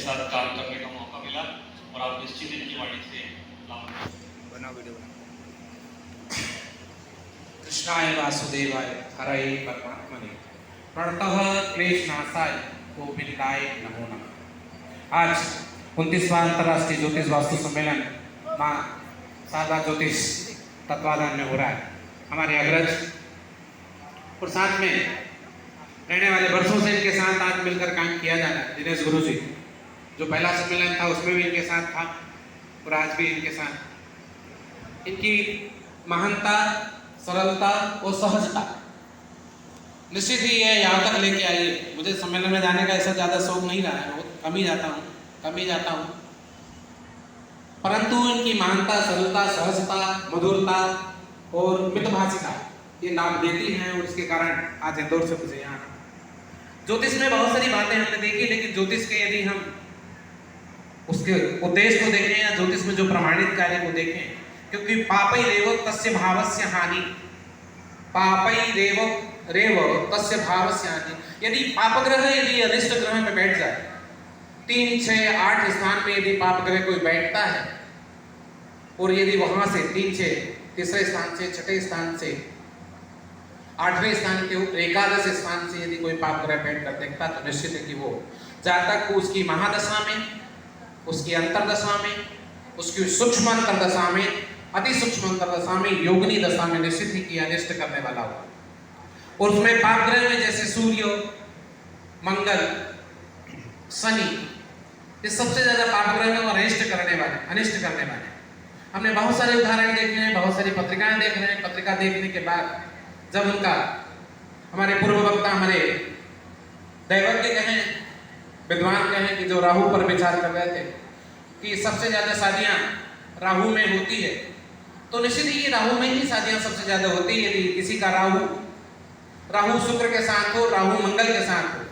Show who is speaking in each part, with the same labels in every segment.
Speaker 1: साथ काम करने का मौका मिला और आप निश्चित इनकी वाणी से लाभ
Speaker 2: बनाओ वीडियो बनाओ। कृष्णाय वासुदेवाय हरये परमात्मने प्रणतः क्लेशनाशाय गोविंदाय नमो नमः। आज 29वां अंतर्राष्ट्रीय ज्योतिष वास्तु सम्मेलन माँ शारदा ज्योतिष तत्वाधान में हो रहा है। हमारे अग्रज और साथ में रहने वाले वर्षों से इनके साथ आज मिलकर काम किया जा रहा है। दिनेश गुरु जी जो पहला सम्मेलन था उसमें भी इनके साथ था और आज भी इनके साथ। इनकी महानता, सरलता और सहजता निश्चित ही है यहाँ तक लेके आई है। मुझे सम्मेलन में जाने का ऐसा ज़्यादा शौक नहीं रहा है, बहुत कम ही जाता हूँ, परंतु इनकी महानता, सरलता, सहजता, मधुरता और मितभाषिता ये नाम देती हैं और इसके कारण आज इंदौर से मुझे यहाँ ज्योतिष में बहुत सारी बातें हमने देखी, लेकिन ज्योतिष के यदि हम उसके उद्देश्य को देखें या ज्योतिष में जो प्रमाणित कार्य को देखें, क्योंकि पापई रेव तस्य भावस्य हानि, पापई रेव तस्य भावस्य हानि। यदि पाप ग्रह यदि अनिष्ट ग्रह में बैठ जाए, 3, 6, 8 स्थान में यदि पाप ग्रह कोई बैठता है और यदि वहां से 3, 6 तीसरे स्थान से, छठे स्थान से, 8वें स्थान के एकादश स्थान से यदि कोई पाप ग्रह बैठ कर देखता तो निश्चित है कि वो जातक को उसकी महादशा में, उसकी अंतरदशा में, उसकी सूक्ष्म अंतरदशा में, अति सूक्ष्म अंतरदशा में, योगिनी दशा में निश्चित ही की अनिष्ट करने वाला होगा। और उसमें पाप ग्रह में जैसे सूर्य, मंगल, शनि, ये सबसे ज्यादा पाप ग्रह में अनिष्ट करने वाले। हमने बहुत सारे उदाहरण देखे हैं, बहुत सारी पत्रिकाएं देख रहे हैं। पत्रिका देखने के बाद जब उनका हमारे पूर्व वक्ता, हमारे दैवज्ञ कहें, विद्वान कहें कि जो राहु पर विचार कर रहे थे कि सबसे ज्यादा शादियां राहु में होती है, तो निश्चित ही राहु में ही शादियां सबसे ज्यादा होती है। यदि किसी का राहु शुक्र के साथ हो, राहु मंगल के साथ हो,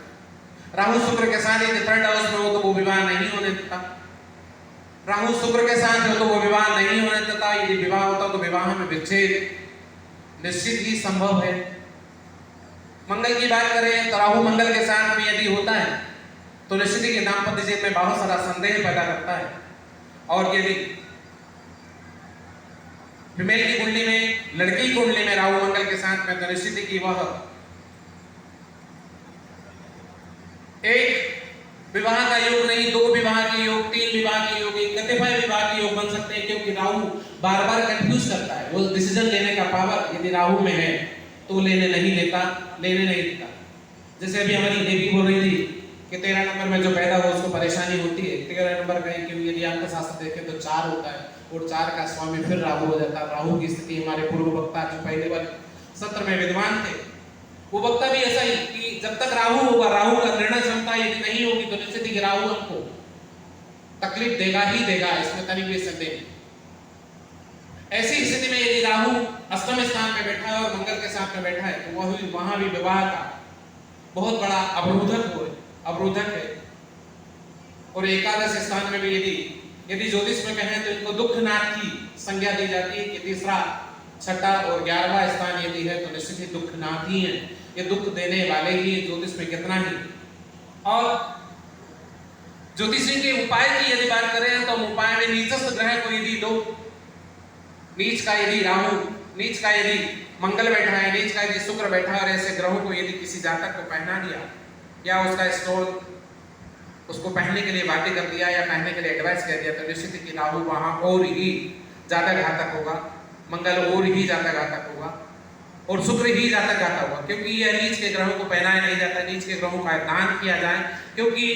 Speaker 2: राहु शुक्र के साथ यदि 3rd हाउस में हो तो वो विवाह नहीं होने देता, राहु शुक्र के साथ हो तो वो विवाह नहीं होने देता। यदि विवाह होता तो विवाह में विच्छेद निश्चित ही संभव है। मंगल की बात करें तो राहु मंगल के साथ में यदि होता है तो निश्चित ही दाम्पत्य जीवन में बहुत सारा संदेह पैदा करता है। और यदि फीमेल की कुंडली में, लड़की कुंडली में राहु मंगल के साथ में, तो निश्चित ही कि वह एक विवाह का योग नहीं, 2 विवाह के योग, 3 विवाह के योग, कतिपय विवाह के योग बन सकते हैं, क्योंकि राहु बार बार कंफ्यूज करता है। वो डिसीजन लेने का पावर यदि राहु में है तो लेने नहीं देता। जैसे अभी हमारी देवी बोल रही थी कि 13 नंबर में जो पैदा हो उसको परेशानी होती है। 13 नंबर का क्योंकि यदि आपका शास्त्र देखें तो 4 होता है और 4 का स्वामी फिर राहु हो जाता है। राहु की स्थिति हमारे पूर्व वक्ता जो पहले वाले सत्र में विद्वान थे, वो वक्ता भी ऐसा ही कि जब तक राहु होगा, राहु का निर्णय क्षमता यदि नहीं होगी तो निश्चित ही राहु हमको तकलीफ देगा ही देगा, इसमें तनिक संदेह नहीं। ऐसी स्थिति में यदि राहु अष्टम स्थान में बैठा है और मंगल के साथ में बैठा है तो वहां भी विवाह का बहुत बड़ा अवरोधक है। और एकादश स्थान में भी यदि ज्योतिष में कहें तो इनको दुखनाथ की संज्ञा दी जाती है कि तीसरा, छठा और 11वां स्थान यदि है तो निश्चित ही दुखनाथ ही है, ये दुख देने वाले ही ज्योतिष में कितना ही। और ज्योतिषी के उपाय की यदि बात करें तो उपाय में नीचस्थ ग्रह को यदि दो, नीच का यदि राहु, नीच का यदि मंगल बैठा है, नीच का यदि शुक्र बैठा है और ऐसे ग्रहों को यदि किसी जातक को पहना दिया या उसका स्टोर उसको पहनने के लिए बातें कर दिया या पहनने के लिए एडवाइस कर दिया तो निश्चित ही राहु वहां और ही ज्यादा घातक होगा, मंगल और ही ज्यादा घातक होगा और शुक्र ही ज्यादा घातक होगा। क्योंकि यह नीच के ग्रहों को पहनाया नहीं जाता, नीच के ग्रहों का दान किया जाए। क्योंकि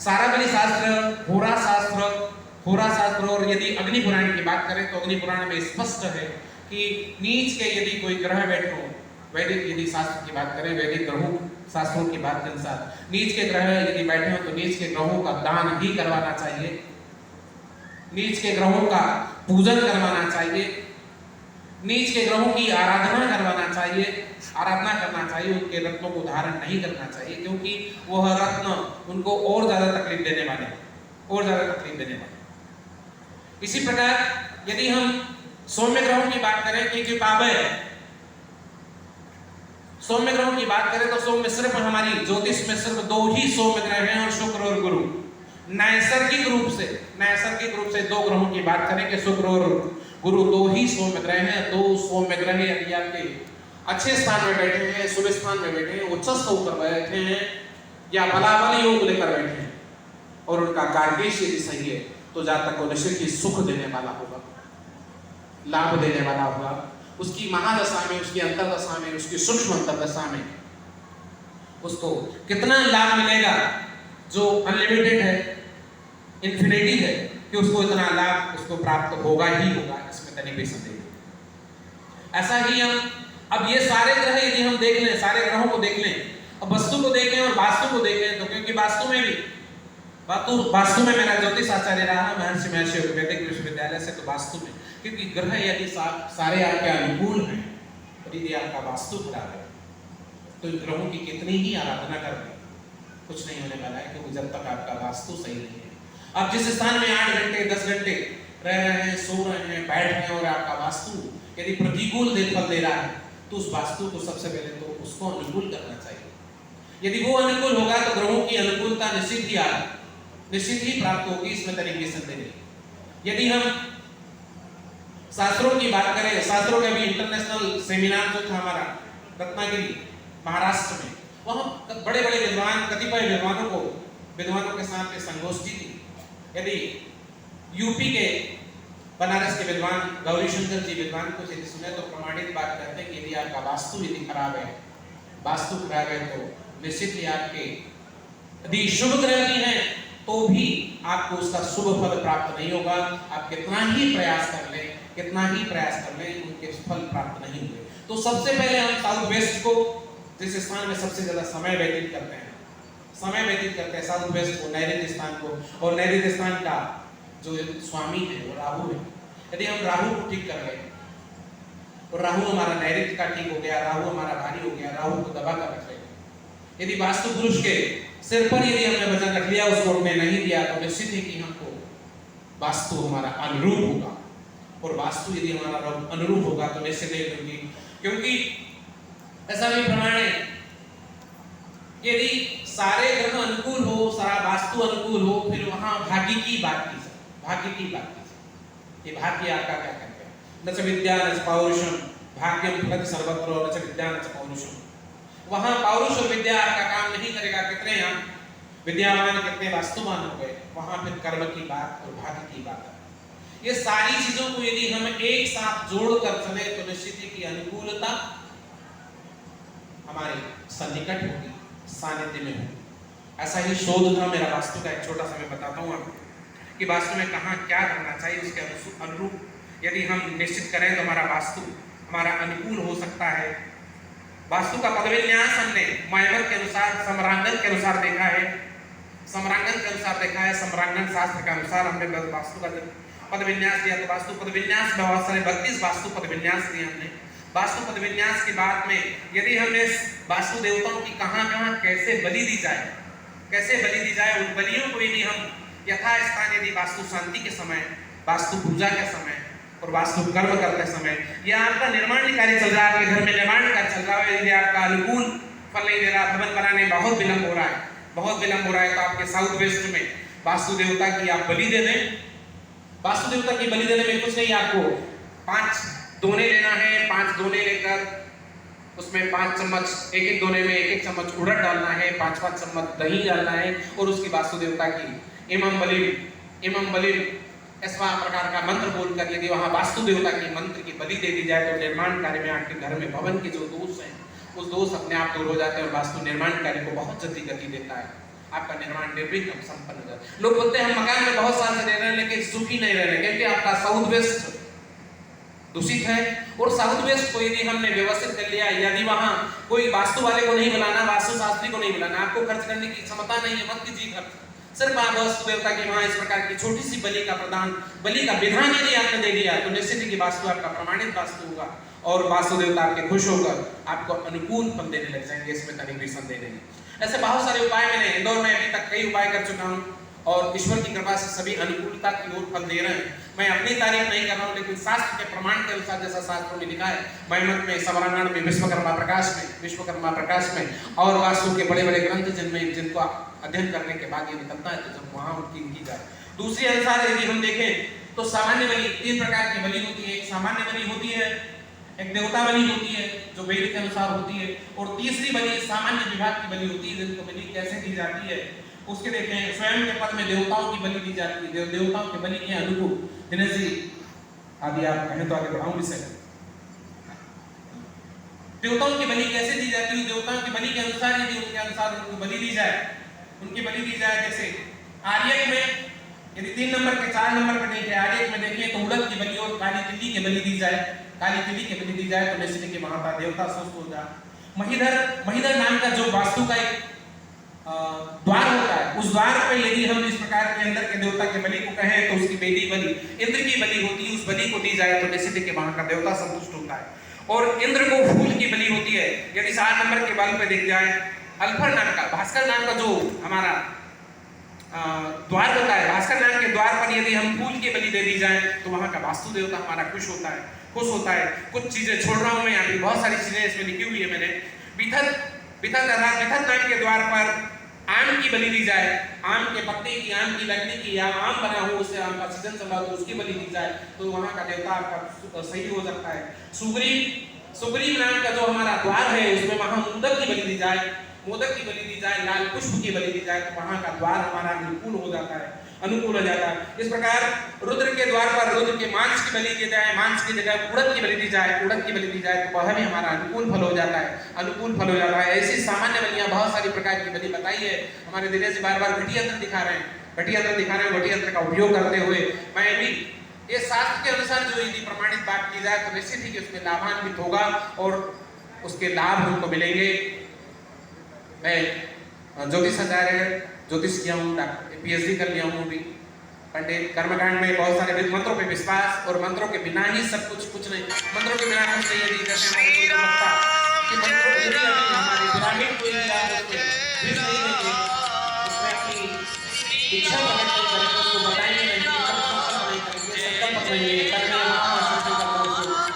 Speaker 2: साराबली शास्त्र, होरा शास्त्र और यदि अग्नि पुराण की बात करें तो अग्नि पुराण में स्पष्ट है कि नीच के यदि कोई ग्रह बैठे हो, वैदिक यदि शास्त्र की बात करें, वैदिक ग्रहों शास्त्रों की बात के अनुसार नीच के ग्रह यदि बैठे हो तो नीच के ग्रहों का दान ही करवाना चाहिए, नीच के ग्रहों का पूजन करवाना चाहिए, नीच के ग्रहों की आराधना करना चाहिए, उनके रत्नों को धारण नहीं करना चाहिए, क्योंकि वह रत्न उनको और ज्यादा तकलीफ देने वाले। इसी प्रकार यदि हम सौम्य ग्रहों की बात करें, क्योंकि पावय सौम्य ग्रहों की बात करें तो सौम्य सिर्फ हमारी ज्योतिष में सिर्फ 2 ही सौम्य ग्रह हैं, और शुक्र और गुरु। नैसर्गिक रूप से 2 ग्रहों की बात करें कि शुक्र और गुरु 2 ही सौम्य ग्रह हैं। 2 सौम्य ग्रह यदि आपके अच्छे स्थान में बैठे हैं, शुभ स्थान में बैठे हैं, उच्चस्थ होकर बैठे हैं या बलाबल योग लेकर बैठे हैं और उनका कारकेश यदि सही है तो जातक को निश्चित ही सुख देने वाला होगा, लाभ देने वाला होगा। उसकी महादशा में, उसकी अंतरदशा में, उसकी सूक्ष्म अंतरदशा में उसको कितना लाभ मिलेगा जो अनलिमिटेड है, इन्फिनिटी है, कि उसको इतना लाभ उसको प्राप्त होगा ही होगा, इसमें तनिक भी संदेह नहीं। ऐसा ही हम अब ये सारे ग्रह यदि हम देख लें, सारे ग्रहों को देख लें, अब वस्तु को देखें और वास्तु को देखें, तो क्योंकि वास्तु में मेरा ज्योतिष आचार्य रहा महर्षि वैदिक विश्वविद्यालय से, तो वास्तु में क्योंकि ग्रह यदि सारे आपके अनुकूल हैं और यदि आपका वास्तु खराब है तो इन ग्रहों की कितनी ही आराधना कर लें कुछ नहीं होने वाला है, क्योंकि जब तक आपका वास्तु सही नहीं है। आप जिस स्थान में 8 घंटे 10 घंटे रह रहे हैं, सो रहे हैं, बैठ रहे हैं और आपका वास्तु यदि प्रतिकूल फल दे रहा है तो उस वास्तु को सबसे पहले तो उसको अनुकूल करना चाहिए। यदि वो अनुकूल होगा तो ग्रहों की अनुकूलता निश्चित ही प्राप्त होगी, इसमें तरीके संदेह नहीं। यदि हम शास्त्रों की बात करें, शास्त्रों का भी इंटरनेशनल सेमिनार जो था हमारा रत्नागिरी महाराष्ट्र में, वहाँ बड़े बड़े विद्वान, कतिपय विद्वानों के साथ संगोष्ठी थी। यदि यूपी के बनारस के विद्वान गौरीशंकर जी विद्वान को यदि सुने तो प्रमाणित बात करते हैं कि यदि आपका वास्तु यदि खराब है तो निश्चित ही आपके यदि शुभ ग्रह भी हैं तो भी आपको उसका शुभ फल प्राप्त नहीं होगा। आप कितना ही प्रयास कर लें उनके फल प्राप्त नहीं हुए। तो सबसे पहले हम साउथ वेस्ट को, जिस स्थान में सबसे ज्यादा समय व्यतीत करते हैं साउथ वेस्ट को, नैऋत्य स्थान को, और नैऋत्य स्थान का जो स्वामी है वो राहु है। यदि हम राहु को ठीक कर लें और राहु हमारा नैऋत्य का ठीक हो गया, राहु हमारा भारी हो गया, राहु को दबा कर रख लें। यदि वास्तु पुरुष के सिर पर यदि हमने वजन रख लिया, उसको हमने नहीं दिया, तो निश्चित है कि हमको वास्तु हमारा अनुरूप होगा, और वास्तु यदि हमारा अनुरूप होगा तो निश्चित है, क्योंकि ऐसा भी प्रमाण है यदि सारे ग्रह अनुकूल हो, सारा वास्तु अनुकूल हो, फिर वहां भाग्य की बात की। ये भाग्य आपका क्या कहते हैं? न च विद्या न च पौरुषम भाग्यम फलति सर्वत्र न च विद्या न च पौरुषम। वहां पौरुष और विद्या आपका काम नहीं करेगा। कितने हम विद्यावान, कितने वास्तुवान हो गए, वहां फिर कर्म की बात और भाग्य की बात है। ये सारी चीजों को यदि हम एक साथ जोड़कर चले तो निश्चित ही की अनुकूलता हमारे सन्निकट होगी, सानिध्य में होगी। ऐसा ही शोध था मेरा वास्तु का, एक छोटा सा मैं बताता हूँ आपको कि वास्तु में कहाँ क्या करना चाहिए, उसके अनुरूप यदि हम निश्चित करें तो हमारा वास्तु हमारा अनुकूल हो सकता है। वास्तु का पद विन्यास हमने मायवर के अनुसार, सम्रांगण के अनुसार देखा है, सम्रांगण शास्त्र के अनुसार हमने वास्तु का पद विन्यास दिया। तो वास्तु पद विन्यास में बहुत सारे 32 वास्तु पद विन्यास दिए हमने। वास्तु पद विन्यास की बात में यदि हमने वास्तु देवताओं की कहाँ कैसे बलि दी जाए, उन बलियों को यदि हम यथास्थान यदि वास्तु शांति के समय, वास्तु पूजा के समय और वास्तु कर्म करते समय, या आपका निर्माण कार्य चल रहा है, आपके घर में निर्माण कार्य चल रहा है, यदि आपका अनुकूल फल नहीं दे रहा, भवन बनाने बहुत विलंब हो रहा है, तो आपके साउथ वेस्ट में वास्तु देवता की आप बलि दे दें। वास्तु देवता की बलि देने में कुछ नहीं, आपको 5 दोने लेना है। 5 दोने लेकर उसमें 5 चम्मच, एक दोने में 1 चम्मच उड़द डालना है, 5 चम्मच दही डालना है, और उसकी वास्तु देवता की इमं बलिम ऐसा प्रकार का मंत्र बोलकर यदि वहां वास्तु देवता की मंत्र की बलि दे दी जाए तो निर्माण कार्य में, आपके घर में भवन के जो दोष हैं उस दोष अपने आप दूर हो जाते हैं, और वास्तु निर्माण कार्य को बहुत जल्दी गति देता है। आपका निर्माण निर्विघ्न संपन्न हो जाता है। लोग बोलते हैं हम मकान में बहुत साल से रह रहे हैं लेकिन सुखी नहीं रह रहे, क्योंकि आपका साउथ वेस्ट दूषित है। और साउथ वेस्ट को यदि हमने व्यवस्थित कर लिया, यदि वहां कोई वास्तु वाले को नहीं बुलाना, वास्तु शास्त्री को नहीं बुलाना, आपको खर्च करने की क्षमता नहीं है, मत कीजिए खर्च। सिर्फ आप वास्तु देवता की वहां इस प्रकार की छोटी सी बलि का विधान यदि आपने दे दिया तो निश्चित ही कि वास्तु आपका प्रमाणित वास्तु होगा, और वास्तु देवता आपके खुश होकर आपको अनुकूल फल देने लग जाएंगे, इसमें कहीं भी संदेह नहीं। ऐसे बहुत सारे उपाय मैंने इंदौर में अभी तक कई उपाय कर चुका हूँ, और ईश्वर की कृपा से सभी अनुकूलता की ओर फल दे रहे हैं। मैं अपनी तारीफ नहीं कर रहा हूँ, लेकिन शास्त्र के प्रमाण के अनुसार, जैसा शास्त्रों में लिखा है, मैमत में, सवरांगण में, विश्वकर्मा प्रकाश में और वास्तु के बड़े बड़े ग्रंथ जिनको अध्ययन करने के बाद ये निकलता है, तो जब वहां उनकी की जाए। दूसरी अनुसार यदि हम देखें तो सामान्य बलि, 3 प्रकार की बलि होती है। एक सामान्य बलि होती है, एक देवता बलि होती है जो वेद के अनुसार होती है, और तीसरी बलि सामान्य विभाग की बलि होती है, जिनको बलि कैसे दी जाती है उसके देखें। स्वयं के पद में देवताओं की बलि दी जाती है, देवताओं की बलि के अनुकूल। दिनेश जी आदि आप कहें तो आगे बढ़ाऊं विषय। देवताओं की बलि कैसे दी जाती है? देवताओं की बलि के अनुसार, यदि उनके अनुसार उनको बलि दी जाए, उनकी बलि दी जाए। जैसे आर्यक में यदि 3 नंबर के 4 नंबर पर देखें, आर्यक में देखें तो उड़द की बलि और काली तिल्ली की बलि दी जाए। काली तिल्ली की बलि दी जाए तो निश्चित के वहां का देवता स्वस्थ हो जाए। महीधर नाम का जो वास्तु का एक द्वार होता है, उस द्वार पे यदि हम इस प्रकार के अंदर के देवता के बलि को कहें तो उसकी बेदी बलि, इंद्र की बलि होती है, उस बलि को दी जाए तो निश्चित के वहां का देवता संतुष्ट होता है। और इंद्र को फूल की बलि होती है। यदि 4 नंबर के बल पे देख जाए, अल्फर नाम का, भास्कर नाम का जो हमारा द्वार होता है, भास्कर नाम के द्वार पर यदि हम फूल की बलि दे दी जाए तो वहां का वास्तु देवता हमारा खुश होता है। कुछ चीजें छोड़ रहा हूं मैं, यहाँ पे बहुत सारी चीजें इसमें लिखी हुई है मैंने। बिथत नाम के द्वार पर आम की बलि दी जाए, आम के पत्ते की, आम की लकड़ी की, या आम बना हो, उससे आम का सीजन चल रहा हो तो उसकी बलि दी जाए तो वहां का देवता आपका सही हो सकता है। सुग्रीव नाम का जो हमारा द्वार है, उसमें वहां मोदक की बलि दी जाए, लाल पुष्प की बलि दी जाए तो वहां का द्वार हमारा अनुकूल हो जाता है। इस प्रकार रुद्र के द्वार पर रुद्र के मांस की बलि दी जाए, मांस की जगह उड़द की बलि दी जाए तो वह भी हमारा अनुकूल फल हो जाता है। ऐसी सामान्य बलियां बहुत सारी प्रकार की बलि बताई है। हमारे दिनेश जी बार घटी यंत्र दिखा रहे हैं, घटी यंत्र का उपयोग करते हुए मैं भी ये शास्त्र के अनुसार जो यदि प्रमाणित बात की जाए तो निश्चित ही कि उसमें लाभान्वित होगा और उसके लाभ हमको मिलेंगे। मैं ज्योतिष किया हूँ, PhD कर लिया हूँ भी। पंडित कर्मकांड में बहुत सारे मंत्रों पे विश्वास, और मंत्रों के बिना ही सब कुछ नहीं, मंत्रों के बिना कुछ नहीं। यदि जैसे हमारे कोई वक्ता कि मंत्रों के बिना हमारे ग्रामीण कोई नहीं देंगे, उसमें अपनी इच्छा प्रकट नहीं करेंगे